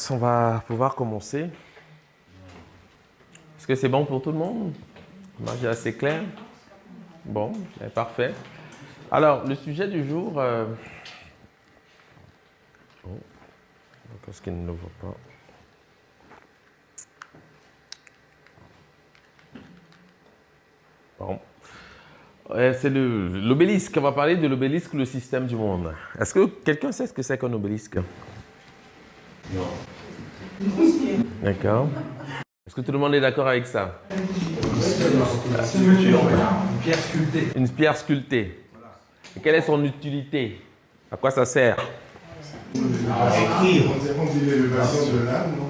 classe, on va pouvoir commencer. Est-ce que c'est bon pour tout le monde? L'image est assez claire? Bon, parfait. Alors, le sujet du jour... Qu'est-ce qu'il ne le voit pas? Bon. C'est l'obélisque. On va parler de l'obélisque, le système du monde. Est-ce que quelqu'un sait ce que c'est qu'un obélisque? Non. D'accord. Est-ce que tout le monde est d'accord avec ça? Une pierre sculptée. Une pierre sculptée. Et quelle est son utilité? À quoi ça sert? À écrire. On dit l'élévation de l'âme, non?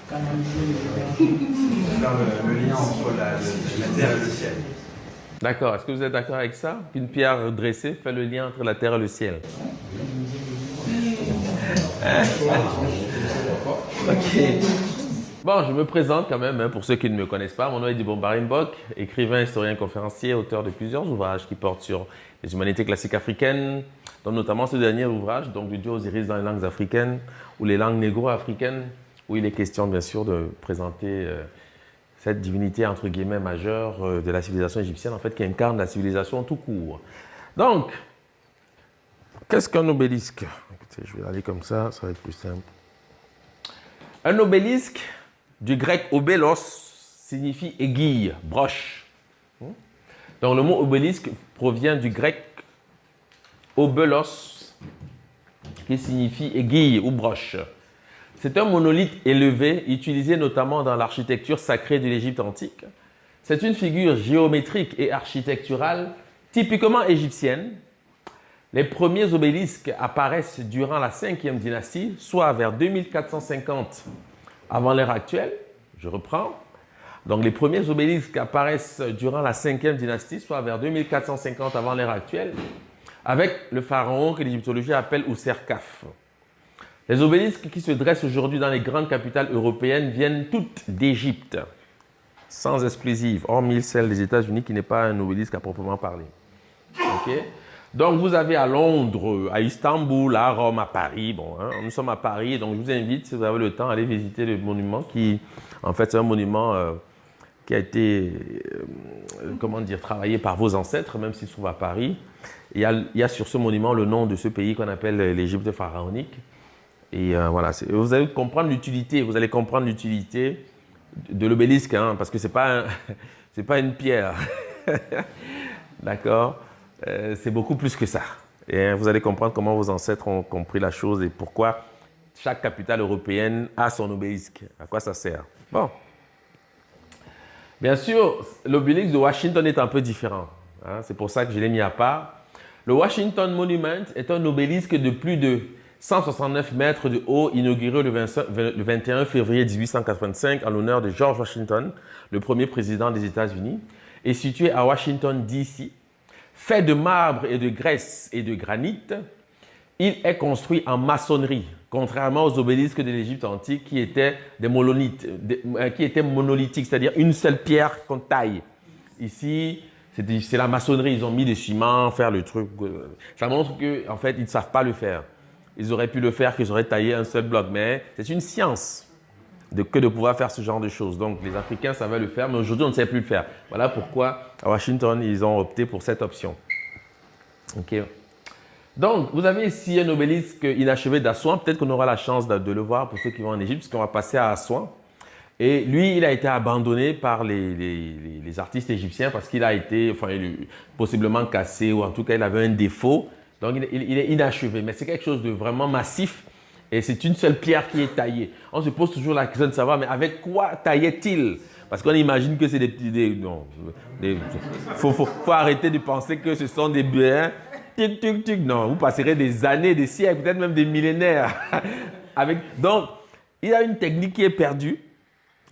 Faire le lien entre la terre et le ciel. D'accord. Est-ce que vous êtes d'accord avec ça? Qu'une pierre dressée fait le lien entre la terre et le ciel. Ok. Bon, je me présente quand même, pour ceux qui ne me connaissent pas. Mon nom est Dibon Mbok, écrivain, historien, conférencier, auteur de plusieurs ouvrages qui portent sur les humanités classiques africaines, dont notamment ce dernier ouvrage, donc du Dieu Osiris dans les langues africaines, ou les langues négro-africaines, où il est question bien sûr de présenter cette divinité entre guillemets majeure de la civilisation égyptienne, en fait, qui incarne la civilisation tout court. Donc, qu'est-ce qu'un obélisque? Écoutez, je vais aller comme ça va être plus simple. Un obélisque, du grec obélos, signifie aiguille, broche. Donc le mot obélisque provient du grec obelos, qui signifie aiguille ou broche. C'est un monolithe élevé, utilisé notamment dans l'architecture sacrée de l'Égypte antique. C'est une figure géométrique et architecturale typiquement égyptienne. Les premiers obélisques apparaissent durant la 5e dynastie, soit vers 2450 avant l'ère actuelle. Je reprends. Donc les premiers obélisques apparaissent durant la 5e dynastie, soit vers 2450 avant l'ère actuelle, avec le pharaon que l'égyptologie appelle Ouserkaf. Les obélisques qui se dressent aujourd'hui dans les grandes capitales européennes viennent toutes d'Égypte, sans exclusive, hormis celle des États-Unis qui n'est pas un obélisque à proprement parler. Ok. Donc, vous avez à Londres, à Istanbul, à Rome, à Paris. Bon, nous sommes à Paris, donc je vous invite, si vous avez le temps, à aller visiter le monument qui, en fait, c'est un monument qui a été, comment dire, travaillé par vos ancêtres, même s'il se trouve à Paris. Il y a sur ce monument le nom de ce pays qu'on appelle l'Égypte pharaonique. Et voilà, vous allez comprendre l'utilité, vous allez comprendre l'utilité de l'obélisque, parce que c'est pas une pierre. D'accord? C'est beaucoup plus que ça. Et vous allez comprendre comment vos ancêtres ont compris la chose et pourquoi chaque capitale européenne a son obélisque. À quoi ça sert? Bon. Bien sûr, l'obélisque de Washington est un peu différent. C'est pour ça que je l'ai mis à part. Le Washington Monument est un obélisque de plus de 169 mètres de haut, inauguré le 21 février 1885 en l'honneur de George Washington, le premier président des États-Unis, et situé à Washington, D.C. Fait de marbre et de graisse et de granit, il est construit en maçonnerie, contrairement aux obélisques de l'Égypte antique qui étaient monolithiques, c'est-à-dire une seule pierre qu'on taille. Ici, c'est la maçonnerie, ils ont mis du ciment, faire le truc. Ça montre qu'en fait, ils ne savent pas le faire. Ils auraient pu le faire, qu'ils auraient taillé un seul bloc, mais c'est une science que de pouvoir faire ce genre de choses. Donc, les Africains savaient le faire, mais aujourd'hui, on ne sait plus le faire. Voilà pourquoi, à Washington, ils ont opté pour cette option. OK. Donc, vous avez ici un obélisque inachevé d'Assouan. Peut-être qu'on aura la chance de le voir pour ceux qui vont en Égypte, puisqu'on va passer à Assouan. Et lui, il a été abandonné par les artistes égyptiens parce qu'il a été, possiblement cassé, ou en tout cas, il avait un défaut. Donc, il est inachevé. Mais c'est quelque chose de vraiment massif. Et c'est une seule pierre qui est taillée. On se pose toujours la question de savoir, mais avec quoi taillait-il? Parce qu'on imagine que c'est des petits... non, faut arrêter de penser que ce sont des biens. Tic, tic, tic. Non, vous passerez des années, des siècles, peut-être même des millénaires. Donc, il a une technique qui est perdue.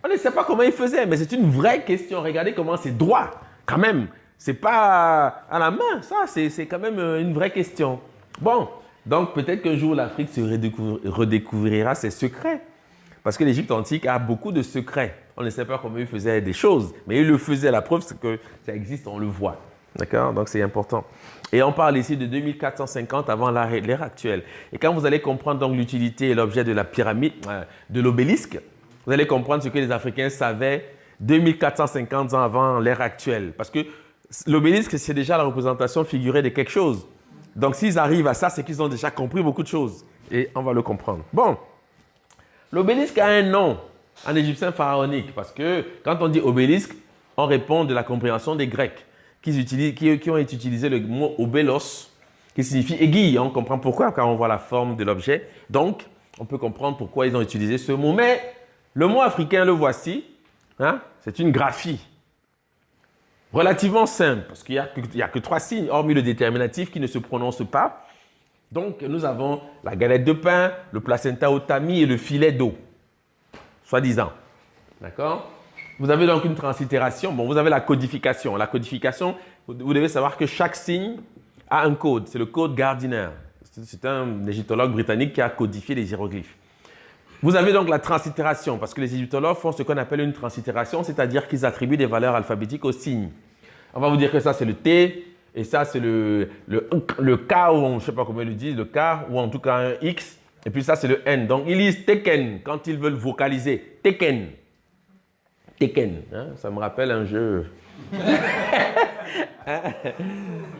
On ne sait pas comment il faisait, mais c'est une vraie question. Regardez comment c'est droit, quand même. C'est pas à la main, ça, c'est quand même une vraie question. Bon. Donc, peut-être qu'un jour, l'Afrique se redécouvrira ses secrets. Parce que l'Égypte antique a beaucoup de secrets. On ne sait pas comment il faisait des choses, mais il le faisait. La preuve, c'est que ça existe, on le voit. D'accord? Donc, c'est important. Et on parle ici de 2450 avant l'ère actuelle. Et quand vous allez comprendre donc l'utilité et l'objet de la pyramide, de l'obélisque, vous allez comprendre ce que les Africains savaient 2450 ans avant l'ère actuelle. Parce que l'obélisque, c'est déjà la représentation figurée de quelque chose. Donc, s'ils arrivent à ça, c'est qu'ils ont déjà compris beaucoup de choses. Et on va le comprendre. Bon, l'obélisque a un nom en égyptien pharaonique. Parce que quand on dit obélisque, on répond de la compréhension des Grecs qui ont utilisé le mot obélos, qui signifie aiguille. On comprend pourquoi quand on voit la forme de l'objet. Donc, on peut comprendre pourquoi ils ont utilisé ce mot. Mais le mot africain, le voici. Hein? C'est une graphie relativement simple, parce qu'il n'y a que 3 signes, hormis le déterminatif qui ne se prononce pas. Donc, nous avons la galette de pain, le placenta au tamis et le filet d'eau, soi-disant. D'accord? Vous avez donc une translittération. Bon, vous avez la codification. La codification, vous devez savoir que chaque signe a un code. C'est le code Gardiner. C'est un égyptologue britannique qui a codifié les hiéroglyphes. Vous avez donc la translittération, parce que les égyptologues font ce qu'on appelle une translittération, c'est-à-dire qu'ils attribuent des valeurs alphabétiques aux signes. On va vous dire que ça, c'est le T, et ça, c'est le K, ou je ne sais pas comment ils le disent, le K, ou en tout cas un X, et puis ça, c'est le N. Donc, ils lisent Tekken quand ils veulent vocaliser. Tekken. Tekken. Hein? Ça me rappelle un jeu.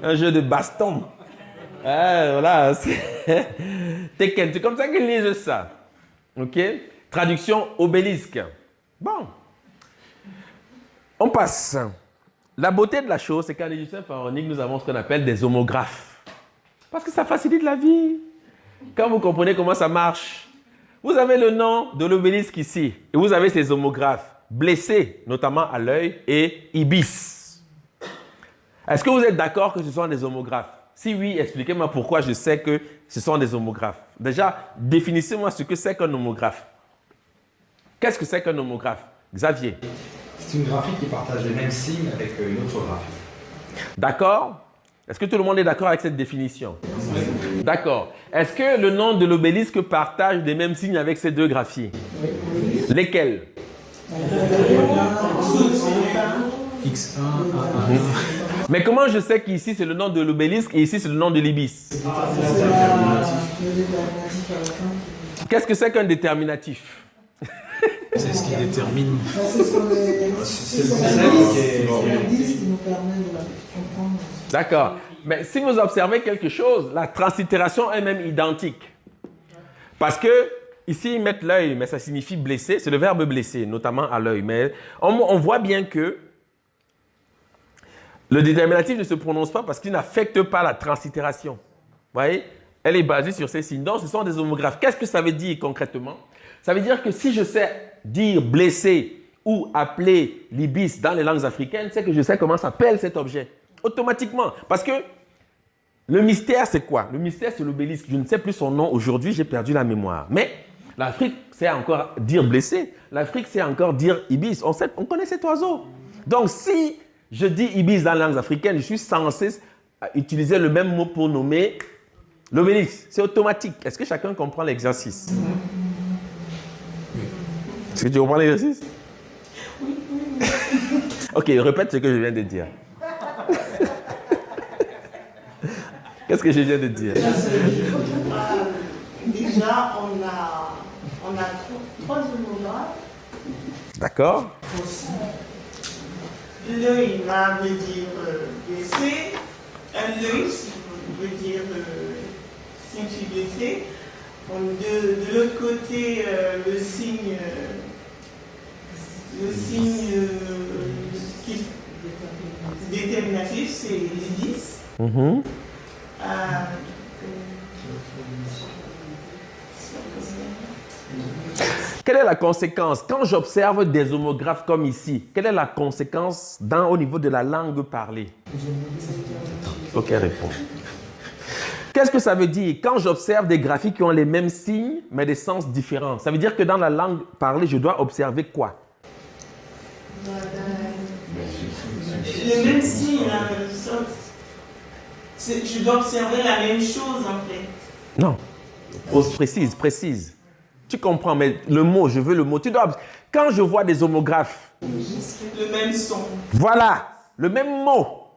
Un jeu de baston. Voilà. Tekken. C'est comme ça qu'ils lisent ça. OK? Traduction obélisque. Bon. On passe. La beauté de la chose, c'est qu'en égyptien pharaonique, nous avons ce qu'on appelle des homographes. Parce que ça facilite la vie. Quand vous comprenez comment ça marche, vous avez le nom de l'obélisque ici. Et vous avez ces homographes. Blessé, notamment à l'œil, et ibis. Est-ce que vous êtes d'accord que ce sont des homographes? Si oui, expliquez-moi pourquoi je sais que ce sont des homographes. Déjà, définissez-moi ce que c'est qu'un homographe. Qu'est-ce que c'est qu'un homographe? Xavier. C'est une graphie qui partage les mêmes signes avec une autre graphie. D'accord? Est-ce que tout le monde est d'accord avec cette définition? Oui. D'accord. Est-ce que le nom de l'obélisque partage les mêmes signes avec ces deux graphies? Oui. Lesquels? X1, A1. Mais comment je sais qu'ici c'est le nom de l'obélisque et ici c'est le nom de l'ibis? Qu'est-ce que c'est qu'un déterminatif? C'est ce qui détermine. C'est le concept qui nous permet de comprendre. D'accord. Mais si vous observez quelque chose, la translittération est même identique. Parce que ici, ils mettent l'œil, mais ça signifie blesser. C'est le verbe blesser, notamment à l'œil. Mais on voit bien que le déterminatif ne se prononce pas parce qu'il n'affecte pas la translittération. Vous voyez? Elle est basée sur ces signes. Donc, ce sont des homographes. Qu'est-ce que ça veut dire concrètement? Ça veut dire que si je sais dire blesser ou appeler l'ibis dans les langues africaines, c'est que je sais comment s'appelle cet objet. Automatiquement. Parce que le mystère, c'est quoi? Le mystère, c'est l'obélisque. Je ne sais plus son nom aujourd'hui, j'ai perdu la mémoire. Mais l'Afrique sait encore dire blessé. L'Afrique sait encore dire ibis. On connaît cet oiseau. Donc, si je dis ibis dans les langues africaines, je suis censé utiliser le même mot pour nommer l'obélisque. C'est automatique. Est-ce que chacun comprend l'exercice? Est-ce que tu comprends l'exercice? Oui. Ok, répète ce que je viens de dire. Qu'est-ce que je viens de dire? Déjà, on a trois homographes. D'accord. L'œil là veut dire blessé. Un œil veut dire signe blessé. De l'autre côté, le signe qui déterminatif, c'est l'ibis. Quelle est la conséquence? Quand j'observe des homographes comme ici, quelle est la conséquence au niveau de la langue parlée? Ok, réponds. Qu'est-ce que ça veut dire? Quand j'observe des graphies qui ont les mêmes signes, mais des sens différents, ça veut dire que dans la langue parlée, je dois observer quoi? Les mêmes signes, la même chose. Je dois observer la même chose, en fait. Non. Précise. Tu comprends, mais le mot, je veux le mot. Quand je vois des homographes. Le même son. Voilà, le même mot.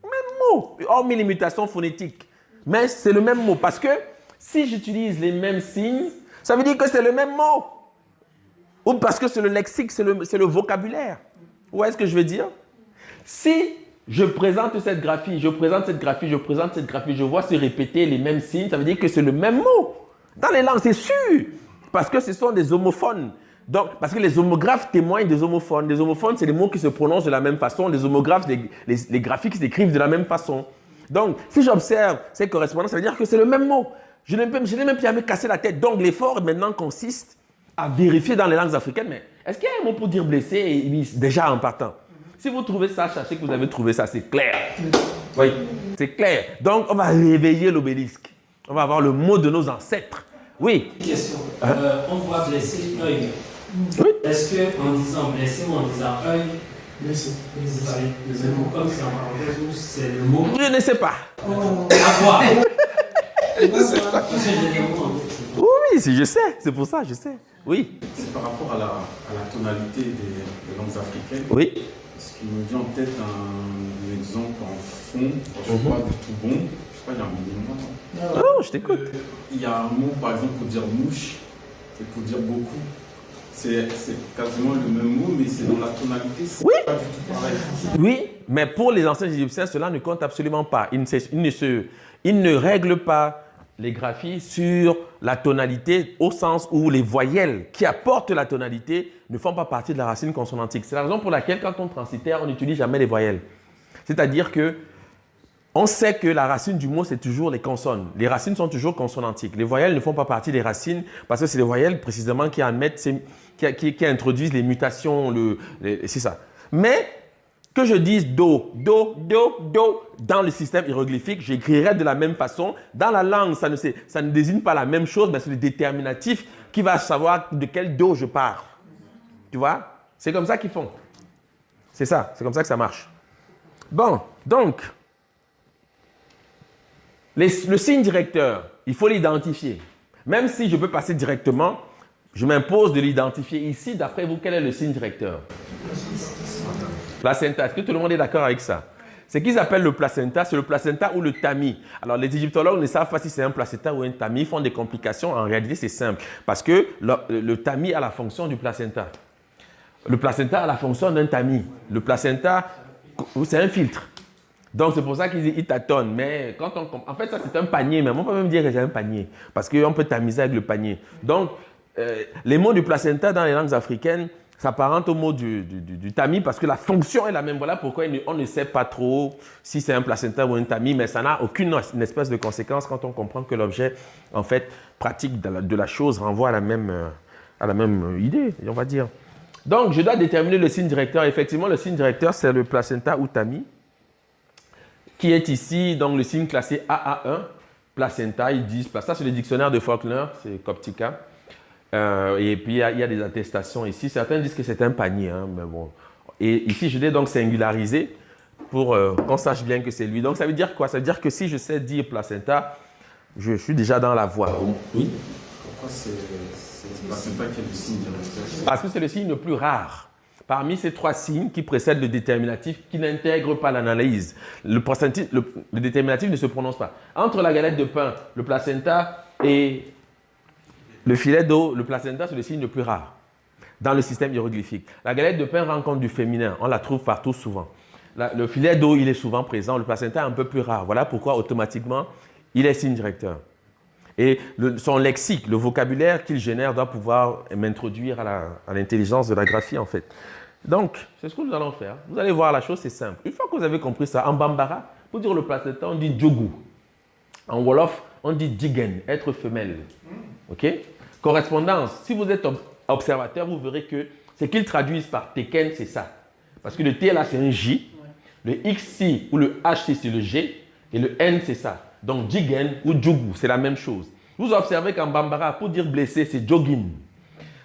Même mot, hormis les mutations phonétiques. Mais c'est le même mot. Parce que si j'utilise les mêmes signes, ça veut dire que c'est le même mot. Ou parce que c'est le lexique, c'est le vocabulaire. Où est-ce que je veux dire? Si je présente cette graphie, je vois se répéter les mêmes signes, ça veut dire que c'est le même mot. Dans les langues, c'est sûr. Parce que ce sont des homophones. Donc, parce que les homographes témoignent des homophones. Les homophones, c'est les mots qui se prononcent de la même façon. Les homographes, les graphies qui s'écrivent de la même façon. Donc, si j'observe ces correspondances, ça veut dire que c'est le même mot. Je n'ai même jamais cassé la tête. Donc, l'effort maintenant consiste à vérifier dans les langues africaines. Mais est-ce qu'il y a un mot pour dire blessé déjà en partant? Si vous trouvez ça, sachez que vous avez trouvé ça, c'est clair. Oui, c'est clair. Donc, on va réveiller l'obélisque. On va avoir le mot de nos ancêtres. Oui. Question. On voit blessé, œil. Oui. Est-ce qu'en disant blessé ou en disant œil, Blessé. c'est le mot comme c'est en parenthèse ou c'est le mot Je ne sais pas. avoir? Parce que j'ai des mots en fait. Oui, je sais. C'est pour ça, je sais. Oui. C'est par rapport à la tonalité des langues africaines. Oui. Ce qui me vient en tête un exemple en fond, je ne suis pas du tout bon, je ne sais pas, il y a un minimum. Oh, je t'écoute. Il y a un mot, par exemple, pour dire mouche, c'est pour dire beaucoup. C'est quasiment le même mot, mais c'est dans la tonalité, c'est Oui. pas du tout pareil. Oui, mais pour les anciens Égyptiens, cela ne compte absolument pas. Ils ne règlent pas les graphies sur la tonalité au sens où les voyelles qui apportent la tonalité ne font pas partie de la racine consonantique. C'est la raison pour laquelle, quand on transitère, on n'utilise jamais les voyelles. C'est-à-dire que on sait que la racine du mot, c'est toujours les consonnes. Les racines sont toujours consonantiques. Les voyelles ne font pas partie des racines parce que c'est les voyelles précisément qui introduisent les mutations. C'est ça. Mais que je dise do, do, do, do dans le système hiéroglyphique, j'écrirai de la même façon. Dans la langue, ça ne désigne pas la même chose, mais c'est le déterminatif qui va savoir de quel do je pars. Tu vois? C'est comme ça qu'ils font. C'est ça, c'est comme ça que ça marche. Bon, donc, le signe directeur, il faut l'identifier. Même si je peux passer directement, je m'impose de l'identifier. Ici, d'après vous, quel est le signe directeur? Placenta. Est-ce que tout le monde est d'accord avec ça? Ce qu'ils appellent le placenta, c'est le placenta ou le tamis. Alors, les égyptologues ne savent pas si c'est un placenta ou un tamis. Ils font des complications. En réalité, c'est simple. Parce que le tamis a la fonction du placenta. Le placenta a la fonction d'un tamis. Le placenta, c'est un filtre. Donc, c'est pour ça qu'ils tâtonnent. Mais quand en fait, ça, c'est un panier. Mais on peut même dire que c'est un panier. Parce qu'on peut tamiser avec le panier. Donc, les mots du placenta dans les langues africaines s'apparentent aux mots du tamis parce que la fonction est la même. Voilà pourquoi on ne sait pas trop si c'est un placenta ou un tamis. Mais ça n'a aucune espèce de conséquence quand on comprend que l'objet, en fait, pratique de la chose renvoie à la même idée, on va dire. Donc, je dois déterminer le signe directeur. Effectivement, le signe directeur, c'est le placenta ou tamis, qui est ici, donc le signe classé AA1, placenta, ils disent, ça c'est le dictionnaire de Faulkner, c'est Coptica. Et puis il y a des attestations ici. Certains disent que c'est un panier, hein, mais bon. Et ici, je l'ai donc singularisé pour qu'on sache bien que c'est lui. Donc ça veut dire quoi? Ça veut dire que si je sais dire placenta, je suis déjà dans la voie. Oui. Pourquoi c'est le placenta qui est le signe directeur? Parce que c'est le signe le plus rare. Parmi ces trois signes qui précèdent le déterminatif, qui n'intègrent pas l'analyse. Le déterminatif ne se prononce pas. Entre la galette de pain, le placenta et le filet d'eau, le placenta, c'est le signe le plus rare dans le système hiéroglyphique. La galette de pain rencontre du féminin. On la trouve partout souvent. Le filet d'eau, il est souvent présent. Le placenta est un peu plus rare. Voilà pourquoi, automatiquement, il est signe directeur. Et son lexique, le vocabulaire qu'il génère doit pouvoir m'introduire à l'intelligence de la graphie, en fait. Donc, c'est ce que nous allons faire. Vous allez voir, la chose, c'est simple. Une fois que vous avez compris ça, en bambara, pour dire le placenta, on dit djogu. En wolof, on dit digen, être femelle. OK? Correspondance. Si vous êtes observateur, vous verrez que ce qu'ils traduisent par teken, c'est ça. Parce que le T, là, c'est un J. Le XC ou le HC, c'est le G. Et le N, c'est ça. Donc, jigen ou djogu, c'est la même chose. Vous observez qu'en bambara, pour dire blessé, c'est jogin.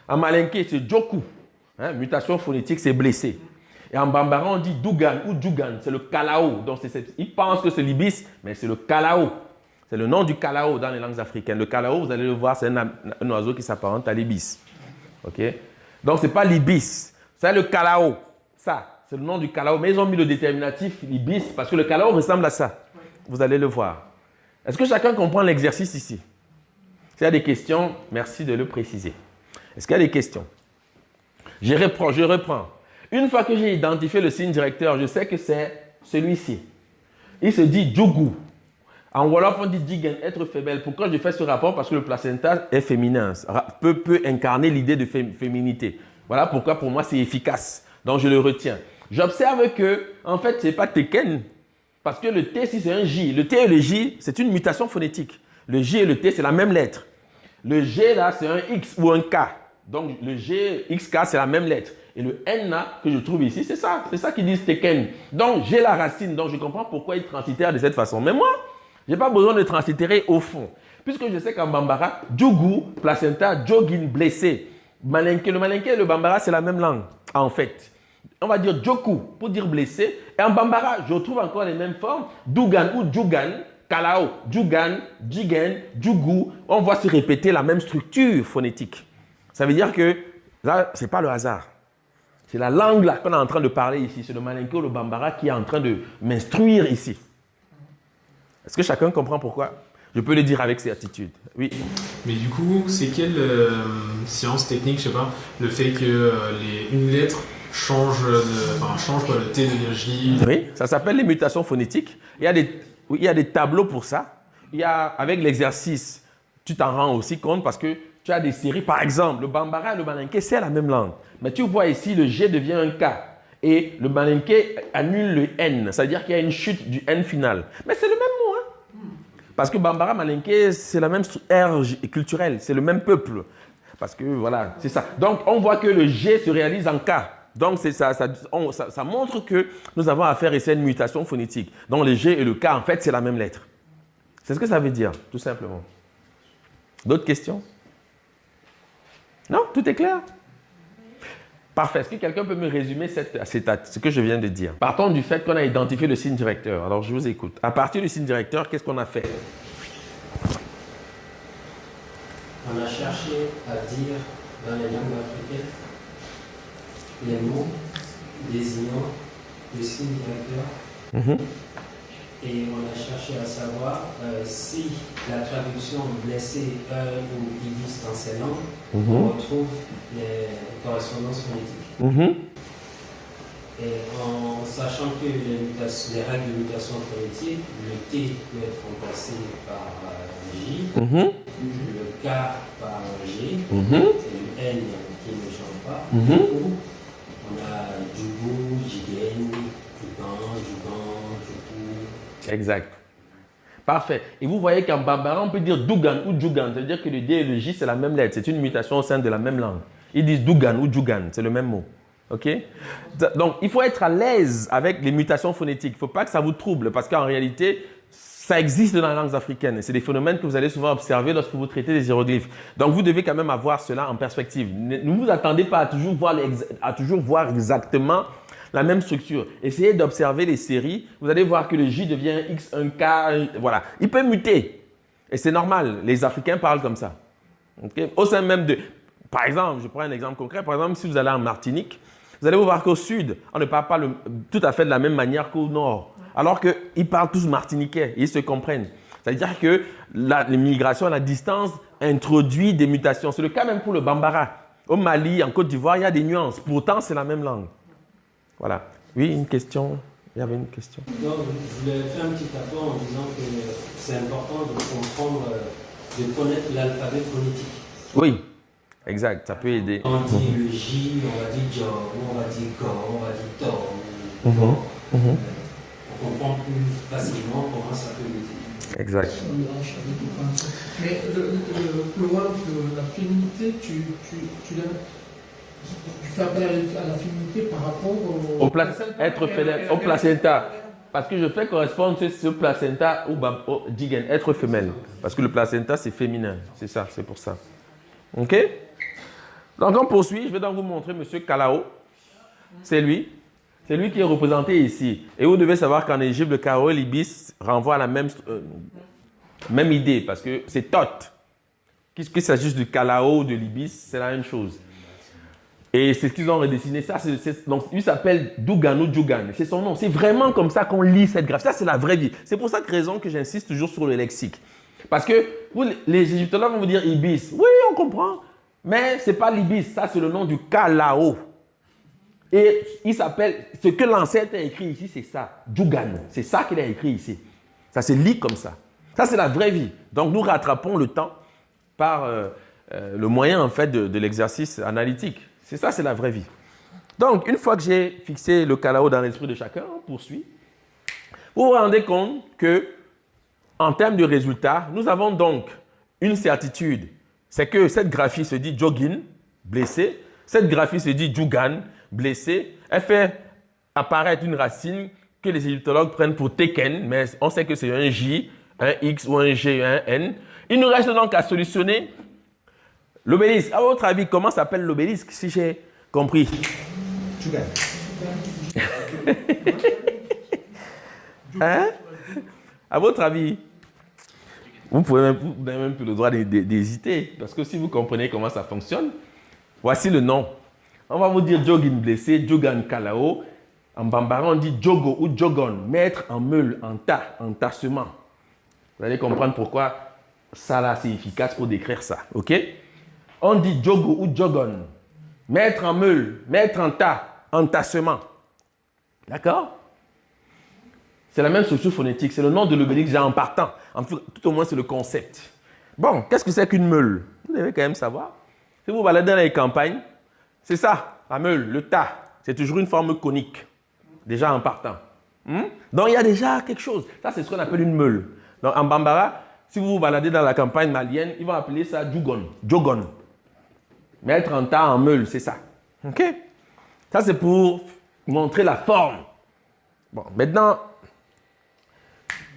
En malinké, c'est joku. Hein, mutation phonétique, c'est blessé. Et en bambara, on dit dougan ou djugan, c'est le kalao. Donc, ils pensent que c'est l'ibis, mais c'est le kalao. C'est le nom du kalao dans les langues africaines. Le kalao, vous allez le voir, c'est un oiseau qui s'apparente à l'ibis. OK? Donc, ce n'est pas l'ibis, c'est le kalao. Ça, c'est le nom du Kalao, mais ils ont mis le déterminatif ibis parce que le Kalao ressemble à ça. Vous allez le voir. Est-ce que chacun comprend l'exercice ici? S'il y a des questions, merci de le préciser. Est-ce qu'il y a des questions? Je reprends. Une fois que j'ai identifié le signe directeur, je sais que c'est celui-ci. Il se dit Djougou. En Wolof, on dit Digen, être femelle. Pourquoi je fais ce rapport? Parce que le placenta est féminin, peut incarner l'idée de féminité. Voilà pourquoi pour moi c'est efficace. Donc je le retiens. J'observe que, en fait, ce n'est pas Teken, parce que le T, si c'est un J, le T et le J, c'est une mutation phonétique. Le J et le T, c'est la même lettre. Le G, là, c'est un X ou un K. Donc le G, XK, c'est la même lettre. Et le N, là, que je trouve ici, c'est ça. C'est ça qu'ils disent Teken. Donc j'ai la racine. Donc je comprends pourquoi ils translittèrent de cette façon. Mais moi, je n'ai pas besoin de translittérer au fond. Puisque je sais qu'en Bambara, Djougou, placenta, Djogin, blessé. Malinke, le Malinke et le Bambara, c'est la même langue, en fait. On va dire Djoku pour dire blessé. Et en Bambara, je retrouve encore les mêmes formes. Dougan ou Djougan, Kalao, Djougan, Djigen, Djougou. On voit se répéter la même structure phonétique. Ça veut dire que là, ce n'est pas le hasard. C'est la langue là qu'on est en train de parler ici. C'est le Malinke ou le Bambara qui est en train de m'instruire ici. Est-ce que chacun comprend pourquoi? Je peux le dire avec certitude. Oui. Mais du coup, c'est quelle science technique, je sais pas, le fait que une lettre change le T de l'énergie? Oui, ça s'appelle les mutations phonétiques. Il y a des tableaux pour ça. Avec l'exercice, tu t'en rends aussi compte parce que tu as des séries. Par exemple, le Bambara et le Malinké, c'est la même langue. Mais tu vois ici, le G devient un K. Et le Malinké annule le N. C'est-à-dire qu'il y a une chute du N final. Mais c'est le même mot. Parce que Bambara, Malinké, c'est la même ère culturelle. C'est le même peuple. Parce que voilà, c'est ça. Donc, on voit que le G se réalise en K. Donc, ça montre que nous avons affaire ici à une mutation phonétique. Donc, le G et le K, en fait, c'est la même lettre. C'est ce que ça veut dire, tout simplement. D'autres questions? Non? Tout est clair? Parfait. Est-ce que quelqu'un peut me résumer ce que je viens de dire? Partons du fait qu'on a identifié le signe directeur. Alors, je vous écoute. À partir du signe directeur, qu'est-ce qu'on a fait? On a cherché à dire dans les langues africaines les mots désignant le signe directeur. Et on a cherché à savoir si la traduction blessé ou ibis dans ces langues, on retrouve les correspondances phonétiques. Et en sachant que les règles de mutation phonétique, le T peut être remplacé par J, le K par G, et le N qui ne change pas. Du coup, on a Djougou, Jigen, Djougan, Djougan. Exact. Parfait. Et vous voyez qu'en Bambara, on peut dire Dougan ou Djougan. Ça veut dire que le D et le J, c'est la même lettre. C'est une mutation au sein de la même langue. Ils disent Dougan ou Djougan. C'est le même mot. OK? Donc, il faut être à l'aise avec les mutations phonétiques. Il ne faut pas que ça vous trouble parce qu'en réalité, ça existe dans les langues africaines. Et c'est des phénomènes que vous allez souvent observer lorsque vous traitez des hiéroglyphes. Donc, vous devez quand même avoir cela en perspective. Ne vous attendez pas à toujours voir exactement la même structure. Essayez d'observer les séries. Vous allez voir que le J devient un X, un K. Voilà. Il peut muter. Et c'est normal. Les Africains parlent comme ça. Okay? Au sein même de... Par exemple, je prends un exemple concret. Par exemple, si vous allez en Martinique, vous allez voir qu'au sud, on ne parle pas tout à fait de la même manière qu'au nord. Alors qu'ils parlent tous martiniquais. Ils se comprennent. C'est-à-dire que l'immigration à la distance introduit des mutations. C'est le cas même pour le Bambara. Au Mali, en Côte d'Ivoire, il y a des nuances. Pourtant, c'est la même langue. Voilà. Oui, une question. Il y avait une question. Non, je voulais faire un petit apport en disant que c'est important de comprendre, de connaître l'alphabet phonétique. Oui, exact. Ça peut aider. On dit le J, on va dire John, on va dire Go, on va dire Tom. On comprend plus facilement comment ça peut aider. Exact. Mais le Wolof, la féminité, tu fais appel à la féminité par rapport au placenta. Parce que je fais correspondre ce placenta au Jigen, être femelle. Parce que le placenta, c'est féminin. C'est ça, c'est pour ça. OK? Donc, on poursuit. Je vais donc vous montrer M. Kalao. C'est lui. C'est lui qui est représenté ici. Et vous devez savoir qu'en Égypte, le Kalao et l'ibis renvoient à la même idée. Parce que c'est Thoth. Qu'il s'agisse du Kalao ou de l'ibis, c'est la même chose. Et c'est ce qu'ils ont redessiné. Ça, donc, il s'appelle Dougan ou Djugan. C'est son nom. C'est vraiment comme ça qu'on lit cette graphie. Ça, c'est la vraie vie. C'est pour cette raison que j'insiste toujours sur le lexique. Parce que les égyptologues vont vous dire ibis. Oui, on comprend. Mais ce n'est pas l'ibis. Ça, c'est le nom du kalao. Et il s'appelle, ce que l'ancêtre a écrit ici, c'est ça. Djugan. C'est ça qu'il a écrit ici. Ça se lit comme ça. Ça, c'est la vraie vie. Donc, nous rattrapons le temps par le moyen, en fait, de l'exercice analytique. C'est ça, c'est la vraie vie. Donc, une fois que j'ai fixé le kalao dans l'esprit de chacun, on poursuit. Vous vous rendez compte que, en termes de résultats, nous avons donc une certitude. C'est que cette graphie se dit Jogin, blessé. Cette graphie se dit Djugan, blessé. Elle fait apparaître une racine que les égyptologues prennent pour Teken, mais on sait que c'est un J, un X ou un G, un N. Il nous reste donc à solutionner l'obélisque. À votre avis, comment s'appelle l'obélisque, si j'ai compris? Djugan. Hein? À votre avis, vous n'avez même plus le droit d'hésiter. Parce que si vous comprenez comment ça fonctionne, voici le nom. On va vous dire Jogin blessé, Djugan kalao. En bambara, on dit Jogo ou Jogon, mettre en meule, en tas, en tassement. Vous allez comprendre pourquoi ça là, c'est efficace pour décrire ça. Ok? On dit Jogo ou Jogon, mettre en meule, mettre en tas, en tassement. D'accord? C'est la même structure phonétique. C'est le nom de l'obélisque déjà en partant. Tout au moins, c'est le concept. Bon, qu'est-ce que c'est qu'une meule? Vous devez quand même savoir. Si vous baladez dans les campagnes, c'est ça, la meule, le tas. C'est toujours une forme conique, déjà en partant. Donc, il y a déjà quelque chose. Ça, c'est ce qu'on appelle une meule. Donc, en bambara, si vous vous baladez dans la campagne malienne, ils vont appeler ça Djugon, Jogon. Mettre en tas, en meule, c'est ça. OK? Ça, c'est pour montrer la forme. Bon, maintenant,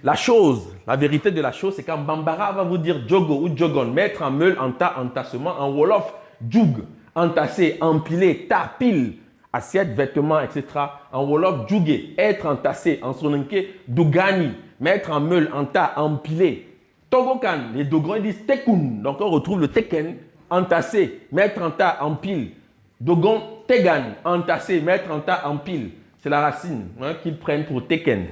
la chose, la vérité de la chose, c'est qu'en bambara, on va vous dire Jogo ou Jogon, mettre en meule, en tas, en tassement. En wolof, Djoug, entasser, empiler, tas, pile, assiette, vêtements, etc. En wolof, Djougé, être entassé. En sonenke, Dougani, mettre en meule, en tas, empiler. Togokan, les Dogons disent Tekun. Donc on retrouve le Teken, entasser, mettre en tas, en pile. Dogon, Tegan, entasser, mettre en tas, en pile. C'est la racine qu'ils prennent pour Teken.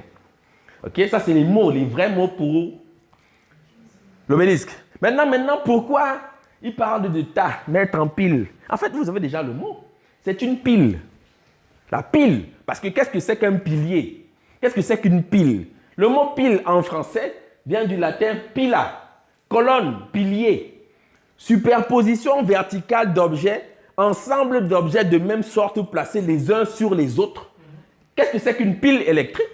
Ok, ça c'est les mots, les vrais mots pour l'obélisque. Maintenant, pourquoi il parle de tas, mettre en pile? En fait, vous avez déjà le mot. C'est une pile. La pile. Parce que qu'est-ce que c'est qu'un pilier? Qu'est-ce que c'est qu'une pile? Le mot pile en français vient du latin pila, colonne, pilier. Superposition verticale d'objets, ensemble d'objets de même sorte placés les uns sur les autres. Qu'est-ce que c'est qu'une pile électrique?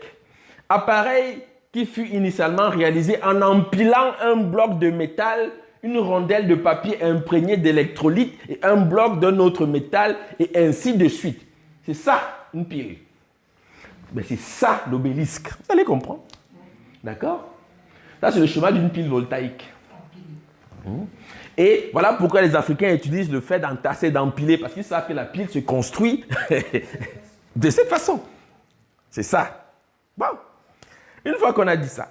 Appareil qui fut initialement réalisé en empilant un bloc de métal, une rondelle de papier imprégnée d'électrolyte et un bloc d'un autre métal et ainsi de suite. C'est ça, une pile. Mais c'est ça l'obélisque. Vous allez comprendre. D'accord? Ça, c'est le schéma d'une pile voltaïque. Et voilà pourquoi les Africains utilisent le fait d'entasser, d'empiler, parce qu'ils savent que la pile se construit de cette façon. C'est ça. Bon. Une fois qu'on a dit ça,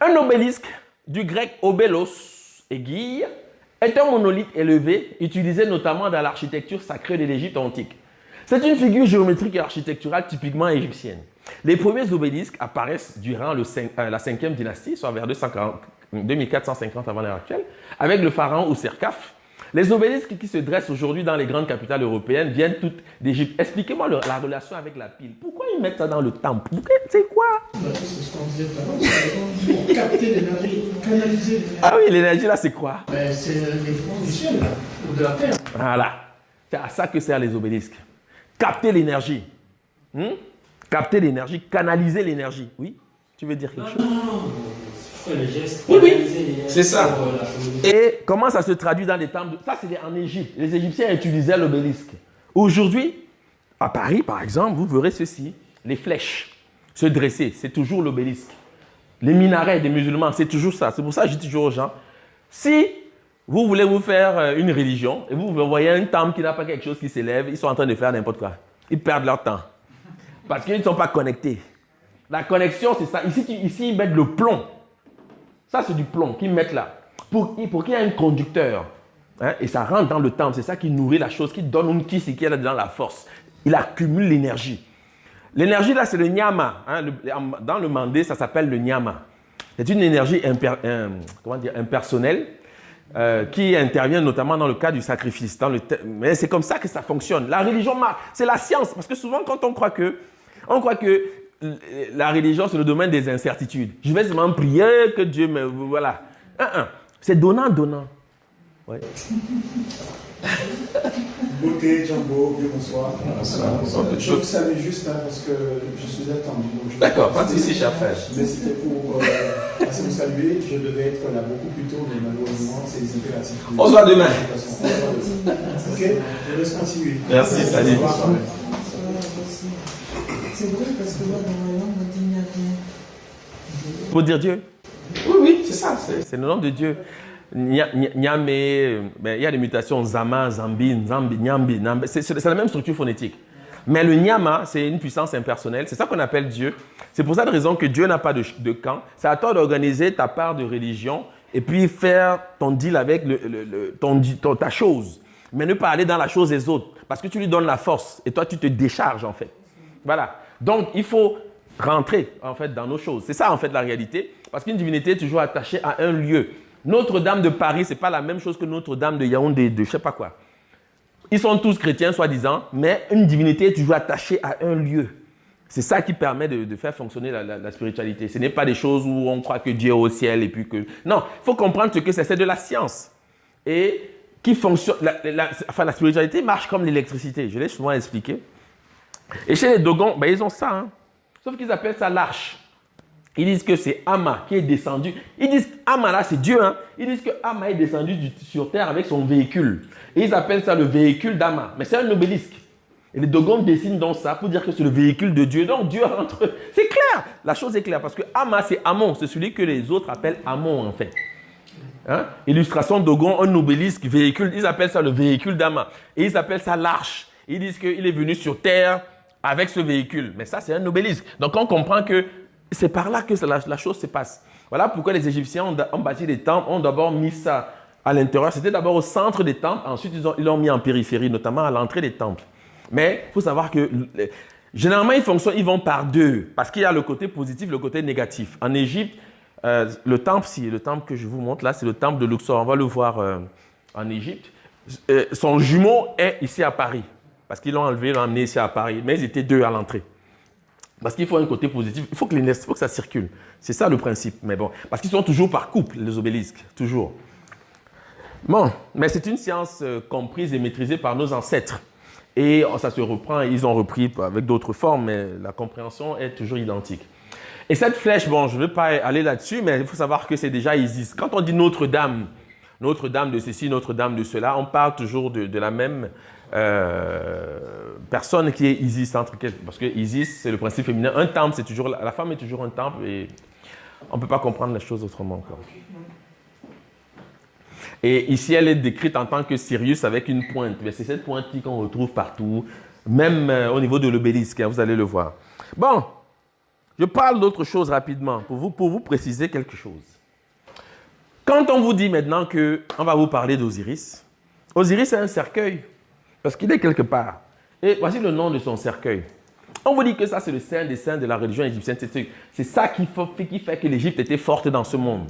un obélisque, du grec obelos, aiguille, est un monolithe élevé utilisé notamment dans l'architecture sacrée de l'Égypte antique. C'est une figure géométrique et architecturale typiquement égyptienne. Les premiers obélisques apparaissent durant la 5e dynastie, soit vers 2450 avant l'ère actuelle, avec le pharaon Ouserkaf. Les obélisques qui se dressent aujourd'hui dans les grandes capitales européennes viennent toutes d'Égypte. Expliquez-moi la relation avec la pile. Pourquoi ils mettent ça dans le temple? C'est quoi? C'est ce qu'on disait tout à l'heure, pour capter l'énergie, canaliser l'énergie. Ah oui, l'énergie là, c'est quoi? C'est les fonds du ciel, là, ou de la terre. Voilà. C'est à ça que servent les obélisques. Capter l'énergie. Capter l'énergie, canaliser l'énergie. Oui? Tu veux dire quelque chose? Le geste, oui. C'est ça. Et comment ça se traduit dans les temples? Ça, c'est en Égypte. Les Égyptiens utilisaient l'obélisque. Aujourd'hui, à Paris, par exemple, vous verrez ceci. Les flèches se dresser, c'est toujours l'obélisque. Les minarets des musulmans, c'est toujours ça. C'est pour ça que je dis toujours aux gens, si vous voulez vous faire une religion et vous voyez un temple qui n'a pas quelque chose qui s'élève, ils sont en train de faire n'importe quoi. Ils perdent leur temps. Parce qu'ils ne sont pas connectés. La connexion, c'est ça. Ici, ils mettent le plomb. Ça, c'est du plomb qu'ils mettent là. Pour qu'il y ait un conducteur. Hein, et ça rentre dans le temple. C'est ça qui nourrit la chose, qui donne une qui, c'est qui est dans la force. Il accumule l'énergie. L'énergie, là, c'est le nyama. Hein, dans le mandé, ça s'appelle le nyama. C'est une énergie impersonnelle qui intervient notamment dans le cas du sacrifice. Mais c'est comme ça que ça fonctionne. La religion, c'est la science. Parce que souvent, quand on croit que la religion, c'est le domaine des incertitudes. Je vais seulement prier que Dieu me... Voilà. C'est donnant. Ouais. Beauté, Django, bonsoir. Bonsoir. Je vous savais juste parce que je suis attendu. D'accord, pas de souci, cher frère. Mais c'était pour passer vous saluer. Je devais être là beaucoup plus tôt, mais malheureusement, c'est les impératifs. On se voit demain. Ok, je laisse continuer. Merci, salut. C'est vrai parce que moi, dans ma langue, on dit il n'y a rien. Pour dire Dieu? Oui, c'est ça. C'est le nom de Dieu. Nyame, il y a des mutations Zama, Zambi, Nzambi, Nyambi, Nambe. C'est la même structure phonétique. Mais le Nyama, c'est une puissance impersonnelle. C'est ça qu'on appelle Dieu. C'est pour cette raison que Dieu n'a pas de camp. C'est à toi d'organiser ta part de religion et puis faire ton deal avec ta chose. Mais ne pas aller dans la chose des autres. Parce que tu lui donnes la force et toi, tu te décharges en fait. Voilà. Donc, il faut rentrer en fait dans nos choses. C'est ça en fait la réalité. Parce qu'une divinité est toujours attachée à un lieu. Notre-Dame de Paris, ce n'est pas la même chose que Notre-Dame de Yaoundé, de je ne sais pas quoi. Ils sont tous chrétiens, soi-disant, mais une divinité est toujours attachée à un lieu. C'est ça qui permet de faire fonctionner la spiritualité. Ce n'est pas des choses où on croit que Dieu est au ciel et puis que... Non, il faut comprendre ce que c'est de la science. Et qui fonctionne... la spiritualité marche comme l'électricité. Je l'ai souvent expliqué. Et chez les Dogons, ils ont ça. Hein. Sauf qu'ils appellent ça l'arche. Ils disent que c'est Ama qui est descendu. Ils disent Ama là, c'est Dieu. Hein. Ils disent que Ama est descendu sur terre avec son véhicule. Et ils appellent ça le véhicule d'Ama. Mais c'est un obélisque. Et les Dogons dessinent dans ça pour dire que c'est le véhicule de Dieu. Donc Dieu rentre. C'est clair. La chose est claire. Parce que Ama, c'est Amon. C'est celui que les autres appellent Amon en fait. Hein? Illustration Dogon, un obélisque, véhicule. Ils appellent ça le véhicule d'Ama. Et ils appellent ça l'arche. Ils disent qu'il est venu sur terre avec ce véhicule. Mais ça, c'est un obélisque. Donc on comprend que c'est par là que la chose se passe. Voilà pourquoi les Égyptiens ont bâti des temples, ont d'abord mis ça à l'intérieur. C'était d'abord au centre des temples, ensuite ils l'ont mis en périphérie, notamment à l'entrée des temples. Mais il faut savoir que généralement ils vont par deux, parce qu'il y a le côté positif, le côté négatif. En Égypte, le temple que je vous montre là, c'est le temple de Luxor. On va le voir en Égypte. Son jumeau est ici à Paris, parce qu'ils l'ont enlevé, ils l'ont amené ici à Paris, mais ils étaient deux à l'entrée. Parce qu'il faut un côté positif, il faut que ça circule. C'est ça le principe. Mais bon, parce qu'ils sont toujours par couple, les obélisques, toujours. Bon, mais c'est une science comprise et maîtrisée par nos ancêtres. Et ça se reprend, ils ont repris avec d'autres formes, mais la compréhension est toujours identique. Et cette flèche, bon, je ne vais pas aller là-dessus, mais il faut savoir que c'est déjà Isis. Quand on dit Notre-Dame de ceci, Notre-Dame de cela, on parle toujours de la même... personne qui est Isis, parce que Isis, c'est le principe féminin. Un temple, c'est toujours, la femme est toujours un temple et on ne peut pas comprendre les choses autrement encore. Et ici, elle est décrite en tant que Sirius avec une pointe. Mais c'est cette pointe qu'on retrouve partout, même au niveau de l'obélisque, hein, vous allez le voir. Bon, je parle d'autre chose rapidement pour vous préciser quelque chose. Quand on vous dit maintenant qu'on va vous parler d'Osiris, Osiris est un cercueil. Parce qu'il est quelque part. Et voici le nom de son cercueil. On vous dit que ça, c'est le saint des saints de la religion égyptienne. C'est ça qui fait que l'Égypte était forte dans ce monde.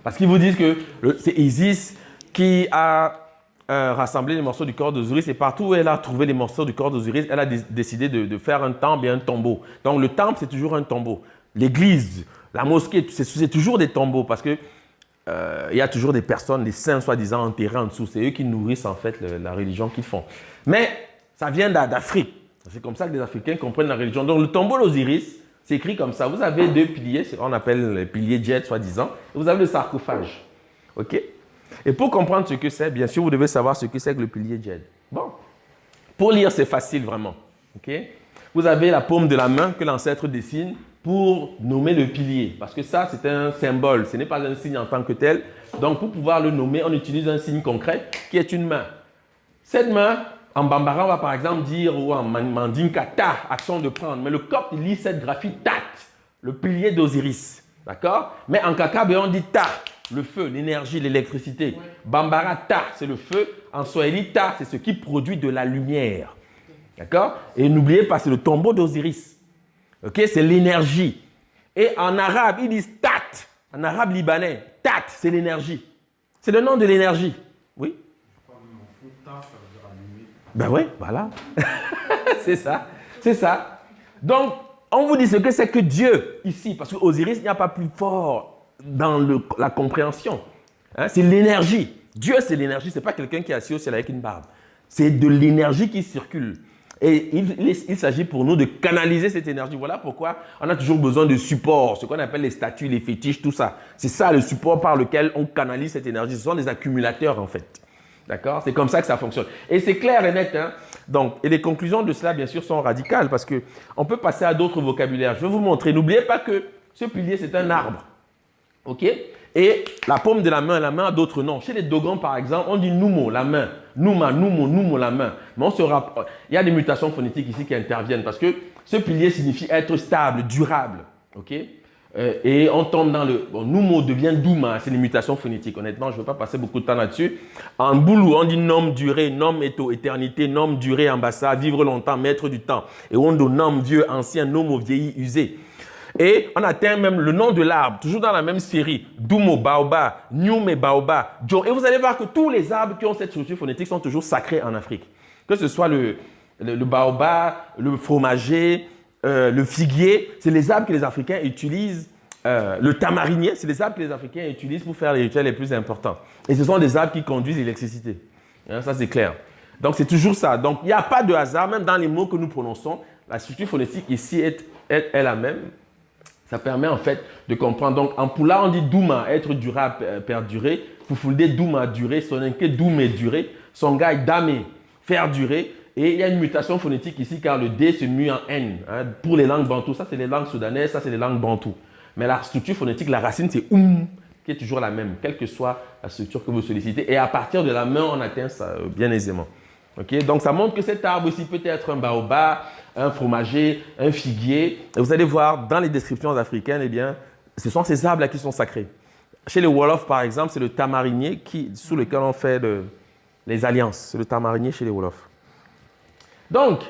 Parce qu'ils vous disent que c'est Isis qui a rassemblé les morceaux du corps d'Osiris. Et partout où elle a trouvé les morceaux du corps d'Osiris, elle a décidé de faire un temple et un tombeau. Donc le temple, c'est toujours un tombeau. L'église, la mosquée, c'est toujours des tombeaux. Parce que il y a toujours des personnes, des saints soi-disant enterrés en dessous. C'est eux qui nourrissent en fait la religion qu'ils font. Mais ça vient d'Afrique. C'est comme ça que les Africains comprennent la religion. Donc le tombeau d'Osiris, c'est écrit comme ça. Vous avez deux piliers, on appelle les piliers Djed soi-disant. Et vous avez le sarcophage. Ok? Et pour comprendre ce que c'est, bien sûr, vous devez savoir ce que c'est que le pilier Djed. Bon. Pour lire, c'est facile vraiment. Ok? Vous avez la paume de la main que l'ancêtre dessine pour nommer le pilier. Parce que ça, c'est un symbole. Ce n'est pas un signe en tant que tel. Donc, pour pouvoir le nommer, on utilise un signe concret qui est une main. Cette main, en bambara, on va par exemple dire, ou en mandinka, ta, action de prendre. Mais le copte lit cette graphie tat, le pilier d'Osiris. D'accord? Mais en kakabe, on dit ta. le feu, l'énergie, l'électricité. Bambara, ta, c'est le feu. En swahili, ta, c'est ce qui produit de la lumière. D'accord? Et n'oubliez pas, c'est le tombeau d'Osiris. Ok? C'est l'énergie. Et en arabe, ils disent tat. En arabe libanais, tat, c'est l'énergie. C'est le nom de l'énergie. Oui? Ben oui, voilà. C'est ça. C'est ça. Donc, on vous dit ce que c'est que Dieu ici. Parce qu'Osiris, il n'y a pas plus fort dans la compréhension. Hein, c'est l'énergie. Dieu, c'est l'énergie. Ce n'est pas quelqu'un qui est assis au ciel avec une barbe. C'est de l'énergie qui circule. Et il s'agit pour nous de canaliser cette énergie. Voilà pourquoi on a toujours besoin de support, ce qu'on appelle les statues, les fétiches, tout ça. C'est ça le support par lequel on canalise cette énergie. Ce sont des accumulateurs en fait. D'accord? C'est comme ça que ça fonctionne. Et c'est clair et net. Hein? Donc, et les conclusions de cela, bien sûr, sont radicales parce qu'on peut passer à d'autres vocabulaires. Je vais vous montrer. N'oubliez pas que ce pilier, c'est un arbre. OK? Et la paume de la main a d'autres noms. Chez les Dogons, par exemple, on dit Numo, la main. Numa, Numo, Numo, la main. Mais il y a des mutations phonétiques ici qui interviennent parce que ce pilier signifie être stable, durable. OK? Et on tombe dans le... Bon, Numo devient Douma, c'est les mutations phonétiques. Honnêtement, je ne veux pas passer beaucoup de temps là-dessus. En Boulou, on dit nom, durée, nom, éternité, nom, durée, ambassade, vivre longtemps, maître du temps. Et on dit nom, vieux, ancien, nomo, vieilli, usé. Et on atteint même le nom de l'arbre, toujours dans la même série. Dumo, Baoba, Nyume, Baoba, Jo. Et vous allez voir que tous les arbres qui ont cette structure phonétique sont toujours sacrés en Afrique. Que ce soit le Baoba, le fromager, le figuier, c'est les arbres que les Africains utilisent. Le tamarinier, c'est les arbres que les Africains utilisent pour faire les rituels les plus importants. Et ce sont des arbres qui conduisent l'électricité. Hein, ça, c'est clair. Donc, c'est toujours ça. Donc, il n'y a pas de hasard, même dans les mots que nous prononçons. La structure phonétique ici est la même. Ça permet en fait de comprendre. Donc, en Pula, on dit Douma, être durable, perdurer. Fufulde, Douma, durer. Sonenke, Doumé, durer. Songhai, Dame, faire durer. Et il y a une mutation phonétique ici car le D se mue en N. Hein, pour les langues bantoues, ça c'est les langues soudanaises, ça c'est les langues bantoues. Mais la structure phonétique, la racine c'est qui est toujours la même, quelle que soit la structure que vous sollicitez. Et à partir de la main, on atteint ça bien aisément. Okay? Donc ça montre que cet arbre ici peut être un baobab, un fromager, un figuier. Et vous allez voir dans les descriptions africaines, eh bien, ce sont ces arbres-là qui sont sacrés. Chez les Wolofs, par exemple, c'est le tamarinier sous lequel on fait les alliances. C'est le tamarinier chez les Wolofs. Donc,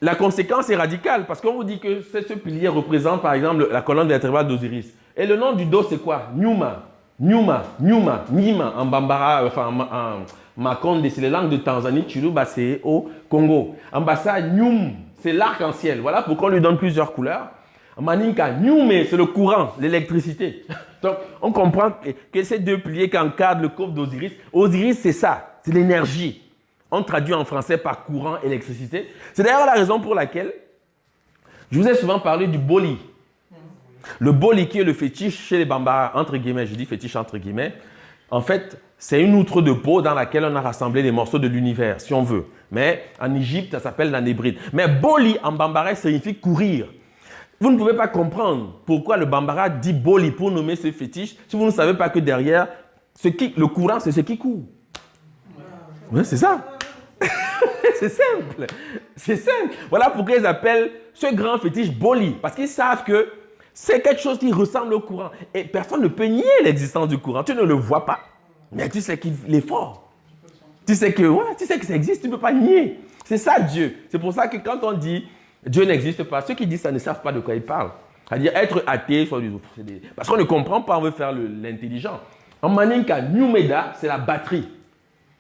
la conséquence est radicale parce qu'on vous dit que ce pilier représente par exemple la colonne vertébrale d'Osiris. Et le nom du dos, c'est quoi? Nyuma, Nyuma, Nyuma, Nima en Bambara, enfin en Makonde, c'est les langues de Tanzanie, Chiluba, c'est au Congo. En Bassa, Nyum, c'est l'arc-en-ciel. Voilà pourquoi on lui donne plusieurs couleurs. En Maninka, Nyume, c'est le courant, l'électricité. Donc, on comprend que ces deux piliers qui encadrent le corps d'Osiris, Osiris, c'est ça, c'est l'énergie. On traduit en français par courant, électricité. C'est d'ailleurs la raison pour laquelle je vous ai souvent parlé du boli. Le boli qui est le fétiche chez les Bambara, entre guillemets, je dis fétiche entre guillemets. En fait, c'est une outre de peau dans laquelle on a rassemblé les morceaux de l'univers, si on veut. Mais en Égypte, ça s'appelle la nébride. Mais boli en Bambara signifie courir. Vous ne pouvez pas comprendre pourquoi le Bambara dit boli pour nommer ce fétiche si vous ne savez pas que derrière, le courant, c'est ce qui court. Oui, c'est ça. C'est simple. C'est simple. Voilà pourquoi ils appellent ce grand fétiche boli. Parce qu'ils savent que c'est quelque chose qui ressemble au courant. Et personne ne peut nier l'existence du courant. Tu ne le vois pas. Mais tu sais qu'il est fort. Tu sais que ça existe, tu ne peux pas nier. C'est ça Dieu. C'est pour ça que quand on dit Dieu n'existe pas, ceux qui disent ça ne savent pas de quoi ils parlent. C'est-à-dire être athée, parce qu'on ne comprend pas, on veut faire l'intelligent. En Maninka, Nyumeda, c'est la batterie.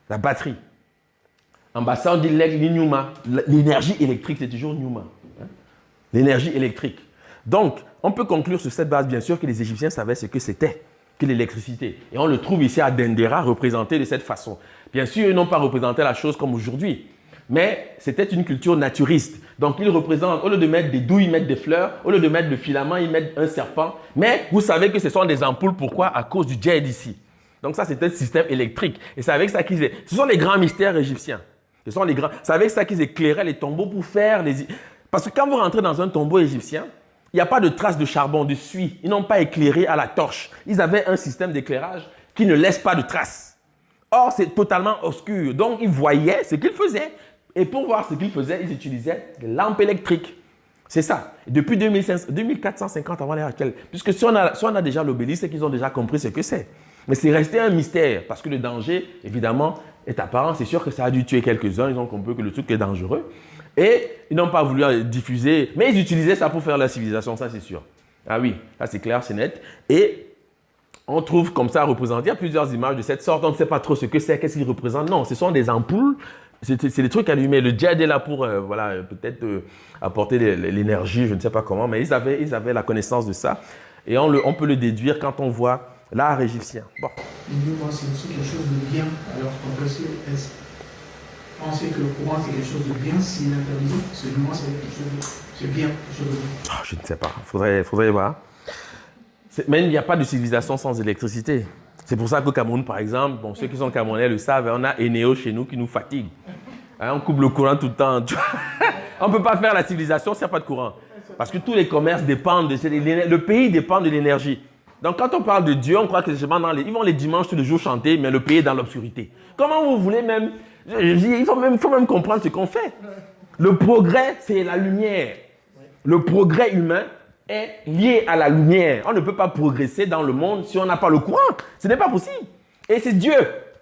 La batterie. En Bassa, on dit l'Inyuma. L'énergie électrique, c'est toujours Nyuma. L'énergie électrique. Donc, on peut conclure sur cette base, bien sûr, que les Égyptiens savaient ce que c'était que l'électricité. Et on le trouve ici à Dendera, représenté de cette façon. Bien sûr, ils n'ont pas représenté la chose comme aujourd'hui. Mais c'était une culture naturiste. Donc, ils représentent, au lieu de mettre des douilles, ils mettent des fleurs. Au lieu de mettre le filament, ils mettent un serpent. Mais vous savez que ce sont des ampoules. Pourquoi? À cause du djed ici. Donc, ça, c'est un système électrique. Et c'est avec ça qu'ils... Ce sont les grands mystères égyptiens. C'est avec ça qu'ils éclairaient les tombeaux pour faire les... Parce que quand vous rentrez dans un tombeau égyptien, il n'y a pas de traces de charbon, de suie. Ils n'ont pas éclairé à la torche. Ils avaient un système d'éclairage qui ne laisse pas de traces. Or, c'est totalement obscur. Donc, ils voyaient ce qu'ils faisaient. Et pour voir ce qu'ils faisaient, ils utilisaient des lampes électriques. C'est ça. Et depuis 2450 avant l'ère actuelle. Puisque si on a déjà l'obélisque, c'est qu'ils ont déjà compris ce que c'est. Mais c'est resté un mystère parce que le danger, évidemment, est apparent. C'est sûr que ça a dû tuer quelques-uns, ils ont compris que le truc est dangereux. Et ils n'ont pas voulu diffuser, mais ils utilisaient ça pour faire la civilisation, ça c'est sûr. Ah oui, ça c'est clair, c'est net. Et on trouve comme ça représenté, il y a plusieurs images de cette sorte, on ne sait pas trop ce que c'est, qu'est-ce qu'ils représentent. Non, ce sont des ampoules, c'est des trucs allumés. Le djed est là pour peut-être apporter l'énergie, je ne sais pas comment, mais ils avaient la connaissance de ça. Et on peut le déduire quand on voit l'art égyptien. Bon. Nous, c'est aussi quelque chose de bien. Alors, on peut aussi penser que le courant, c'est quelque chose de bien, si l'interdisant, parce que moi, c'est quelque chose de c'est bien, quelque chose de bien. Oh, je ne sais pas, faudrait voir. Mais il n'y a pas de civilisation sans électricité. C'est pour ça qu'au Cameroun, par exemple, bon, ceux qui sont camerounais le savent, on a Eneo chez nous qui nous fatigue. Hein, on coupe le courant tout le temps. On ne peut pas faire la civilisation s'il n'y a pas de courant. Parce que tous les commerces dépendent le pays dépend de l'énergie. Donc quand on parle de Dieu, on croit que c'est seulement ils vont les dimanches tous les jours chanter, mais le pays est dans l'obscurité. Comment vous voulez même... Il faut même comprendre ce qu'on fait. Le progrès, c'est la lumière. Le progrès humain est lié à la lumière. On ne peut pas progresser dans le monde si on n'a pas le courant. Ce n'est pas possible. Et c'est Dieu.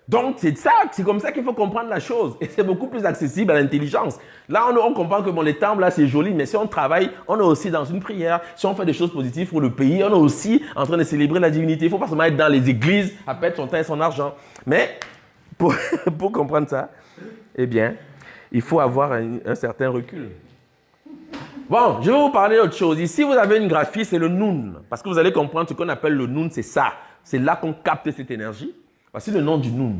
Donc, c'est comme ça qu'il faut comprendre la chose. Et c'est beaucoup plus accessible à l'intelligence. Là, on comprend que bon, les temples, là, c'est joli, mais si on travaille, on est aussi dans une prière. Si on fait des choses positives pour le pays, on est aussi en train de célébrer la divinité. Il ne faut pas seulement être dans les églises à perdre son temps et son argent. Mais, pour comprendre ça, eh bien, il faut avoir un certain recul. Bon, je vais vous parler d'autre chose. Ici, vous avez une graphie, c'est le Noun. Parce que vous allez comprendre ce qu'on appelle le Noun, c'est ça. C'est là qu'on capte cette énergie. Voici le nom du Noun.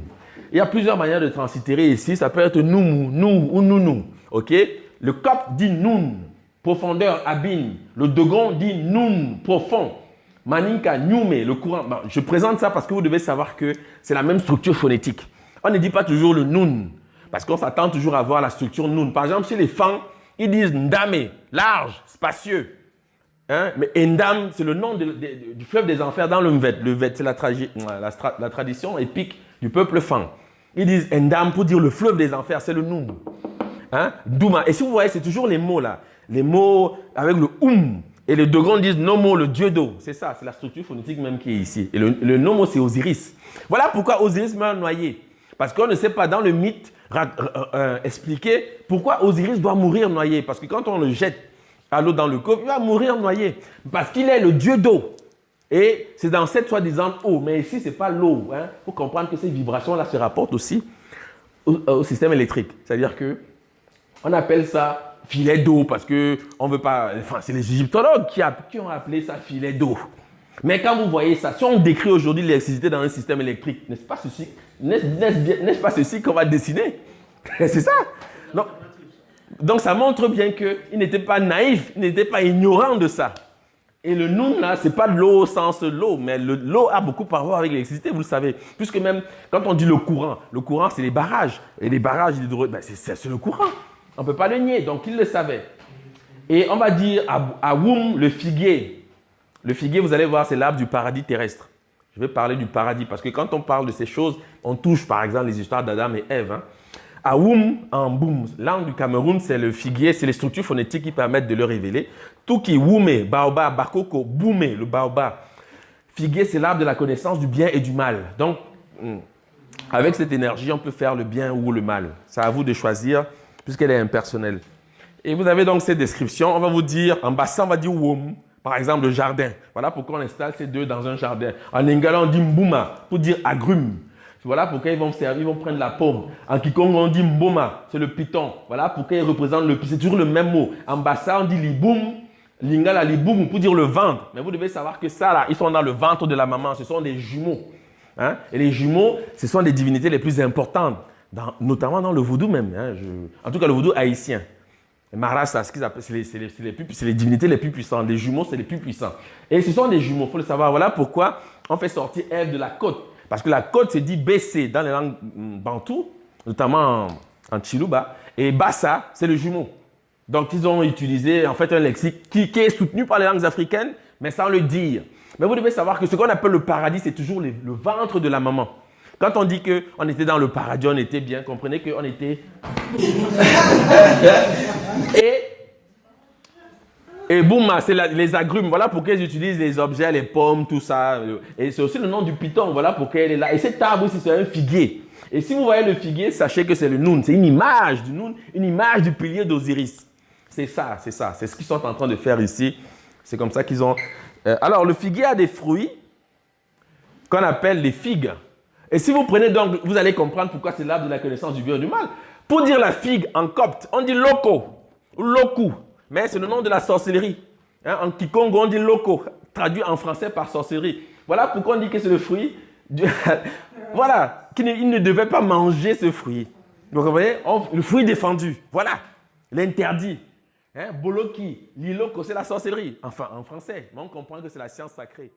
Il y a plusieurs manières de translittérer ici. Ça peut être Noumou, Nou ou Nounou. Ok? Le Copte dit Noun, profondeur, abîme. Le Dogon dit Noun, profond. Maninka, Nyume, le courant. Bon, je présente ça parce que vous devez savoir que c'est la même structure phonétique. On ne dit pas toujours le Noun. Parce qu'on s'attend toujours à voir la structure Noun. Par exemple, chez les Fang, ils disent Ndame, large, spacieux. Hein? Mais Ndam, c'est le nom du fleuve des enfers dans le Mvet. Le Mvet, c'est la tradition épique du peuple Fang. Ils disent Ndam pour dire le fleuve des enfers, c'est le Noum. Hein? Douma. Et si vous voyez, c'est toujours les mots là. Les mots avec le Et les Dogons disent Nomo, le dieu d'eau. C'est ça, c'est la structure phonétique même qui est ici. Et le Nomo, c'est Osiris. Voilà pourquoi Osiris meurt noyé. Parce qu'on ne sait pas dans le mythe expliquer pourquoi Osiris doit mourir noyé. Parce que quand on le jette à l'eau dans le coffre, il va mourir noyé. Parce qu'il est le dieu d'eau. Et c'est dans cette soi-disant eau. Mais ici, ce n'est pas l'eau. Il faut comprendre que ces vibrations-là se rapportent aussi au système électrique. C'est-à-dire qu'on appelle ça filet d'eau parce qu'on ne veut pas... Enfin, c'est les égyptologues qui ont appelé ça filet d'eau. Mais quand vous voyez ça, si on décrit aujourd'hui l'électricité dans un système électrique, n'est-ce pas ceci qu'on va dessiner? C'est ça. Donc ça montre bien qu'il n'était pas naïf, il n'était pas ignorant de ça. Et le Noun, là, ce n'est pas de l'eau au sens l'eau, mais l'eau a beaucoup à voir avec l'électricité, vous le savez. Puisque même quand on dit le courant c'est les barrages. Et les barrages, c'est le courant. On ne peut pas le nier, donc il le savait. Et on va dire à Woum, le figuier. Le figuier, vous allez voir, c'est l'arbre du paradis terrestre. Je vais parler du paradis parce que quand on parle de ces choses, on touche par exemple les histoires d'Adam et Ève. Aoum, en boum, langue du Cameroun, c'est le figuier, c'est les structures phonétiques qui permettent de le révéler. Tuki, Woume, Baobab, Bakoko, Boumé, le Baobab. Figuier, c'est l'arbre de la connaissance du bien et du mal. Donc, avec cette énergie, on peut faire le bien ou le mal. C'est à vous de choisir puisqu'elle est impersonnelle. Et vous avez donc cette description. On va vous dire, en bassin, on va dire Woum. Par exemple, le jardin. Voilà pourquoi on installe ces deux dans un jardin. En lingala, on dit Mbouma pour dire agrume. Voilà pourquoi ils vont prendre la pomme. En Kikongo, on dit Mboma, c'est le python. Voilà pourquoi ils représentent le python. C'est toujours le même mot. En Bassa, on dit Liboum. Lingala, Liboum pour dire le ventre. Mais vous devez savoir que ça, là, ils sont dans le ventre de la maman. Ce sont des jumeaux. Hein? Et les jumeaux, ce sont les divinités les plus importantes, notamment dans le vaudou même. Hein? En tout cas, le vaudou haïtien. Marasa, c'est les divinités les plus puissantes. Les jumeaux, c'est les plus puissants. Et ce sont des jumeaux, il faut le savoir. Voilà pourquoi on fait sortir Ève de la côte. Parce que la côte se dit BC dans les langues bantoues, notamment en Chiluba. Et Bassa, c'est le jumeau. Donc, ils ont utilisé en fait un lexique qui est soutenu par les langues africaines, mais sans le dire. Mais vous devez savoir que ce qu'on appelle le paradis, c'est toujours le ventre de la maman. Quand on dit qu'on était dans le paradis, on était bien, comprenez qu'on était... Et Et boum, c'est les agrumes. Voilà pourquoi ils utilisent les objets, les pommes, tout ça. Et c'est aussi le nom du python. Voilà pourquoi elle est là. Et cet arbre aussi, c'est un figuier. Et si vous voyez le figuier, sachez que c'est le Noun. C'est une image du Noun, une image du pilier d'Osiris. C'est ça, c'est ça. C'est ce qu'ils sont en train de faire ici. C'est comme ça qu'ils ont... alors, le figuier a des fruits qu'on appelle les figues. Et si vous prenez donc, vous allez comprendre pourquoi c'est l'arbre de la connaissance du bien et du mal. Pour dire la figue en copte, on dit loco ou loku, mais c'est le nom de la sorcellerie. Hein, en kikongo, on dit loco, traduit en français par sorcellerie. Voilà pourquoi on dit que c'est le fruit. Voilà, qu'il ne devait pas manger ce fruit. Donc vous voyez, le fruit défendu, voilà, l'interdit. Hein, boloki, liloko, c'est la sorcellerie. Enfin, en français, mais on comprend que c'est la science sacrée.